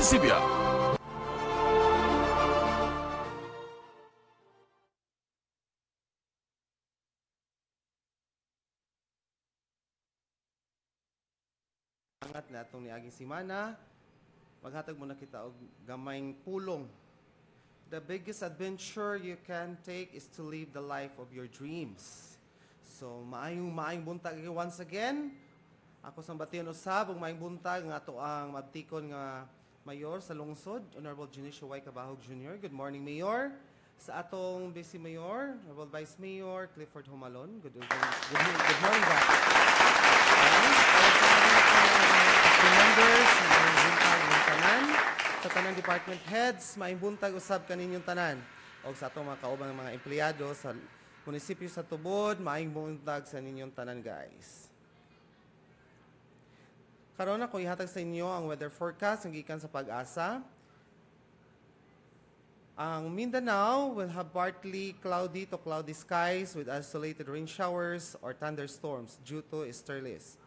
munisipyo. Angat na itong niaging simana, maghatag muna kita og gamayng pulong. The biggest adventure you can take is to live the life of your dreams. So, maayong buntag once again. Ako sa bation usab og maayong buntag nga ato ang mabtikon nga mayor sa lungsod, Honorable Junicio Y. Cabahog Jr. Good morning, Mayor. Sa atong Vice Mayor, Honorable Vice Mayor Clifford Humalon. Good morning, guys. Members, maayong buntag ng tanan. Sa tanang department heads, maayong buntag usab kaninyong tanan. O sa atong mga kaubang mga empleyado sa munisipyo sa Tubod, maayong buntag sa ninyong tanan, guys. Karon ako ihatag sa inyo ang weather forecast ng gikan sa Pag-asa. Ang Mindanao will have partly cloudy to cloudy skies with isolated rain showers or thunderstorms due to easterlies.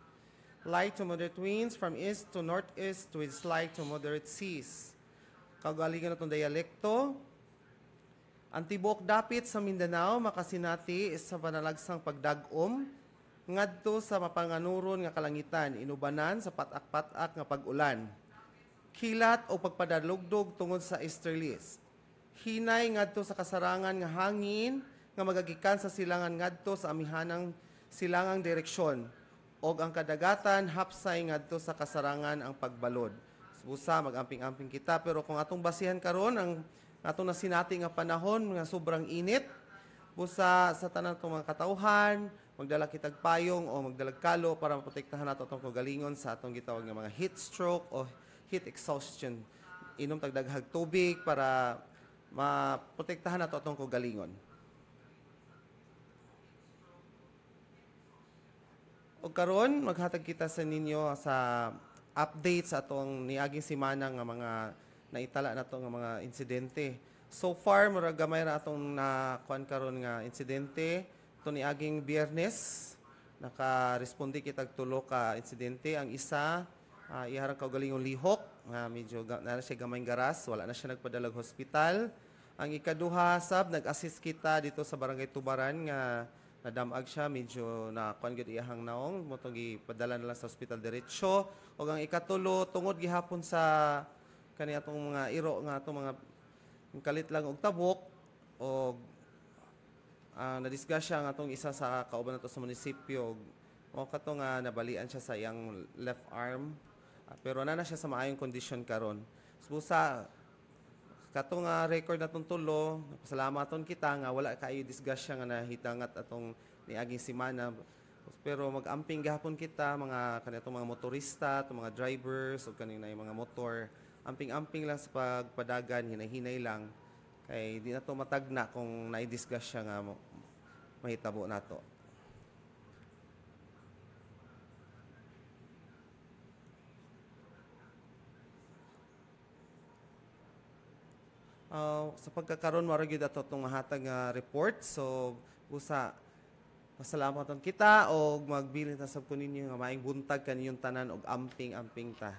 Light to moderate winds from east to northeast with slight to moderate seas. Kagalingan na itong dialekto. Ang tibuok dapit sa Mindanao makasinati sa panalagsang pagdagom ngadto sa mapanganuron nga kalangitan inubanan sa patak-patak nga pag-ulan. Kilat o pagpadalugdog tungod sa easterlies. Hinay ngadto sa kasarangan nga hangin nga magagikan sa silangan ngadto sa amihanang silangang direksyon. Og ang kadagatan hapsay ngadto sa kasarangan ang pagbalod. Busa mag-amping-amping kita pero kung atong basihan karon ang atong nasinati nga panahon nga sobrang init busa sa tanan tong mga katawhan magdala kitag payong o magdalag kalo para maprotektahan nato atong kagalingon sa atong gitawag nga mga heat stroke o heat exhaustion. Inom tagdaghag tubig para maprotektahan nato atong kagalingon. O karon maghatag kita sa ninyo sa update sa atong niaging simana nga mga naitala nato nga mga insidente. So far murag gamay ra atong nakuan karon nga insidente. Ito niaging Biyernes naka-responde kitag tulo ka insidente. Ang isa iharang kaugalingong lihok nga medyo na siya gamayng garas, wala na siya nagpadalag hospital. Ang ikaduha sab nag-assist kita dito sa Barangay Tubaran nga nadamag siya, medyo na kuan gyud iyahang naong motong gipadala na lang sa ospital diretso. Og ang ikatulo tungod gihapon sa kani atong mga iro nga atong mga kalit lang og tabok og na-discuss siya nga atong isa sa kauban nato sa munisipyo. Mo kato nga nabalian siya sa iyang left arm. Pero na siya sa maayong kondisyon karon. Busa kato nga record natong tulo, pasalamaton kita nga wala kaayo discuss siya nga nahitangat atong niaging simana. Pero mag-amping gahapon kita mga kanitong mga motorista, itong mga drivers o kanina yung mga motor. Amping-amping lang sa pagpadagan, hinay-hinay lang. Kay di na to matagna kung na-discuss siya nga mahitabo na to. Sa pagkakaroon, maragid ato itong hatag report. So, usa, pasalamaton kita o magbilin na sa kunin yung maing buntag kaninyong tanan o amping-amping ta.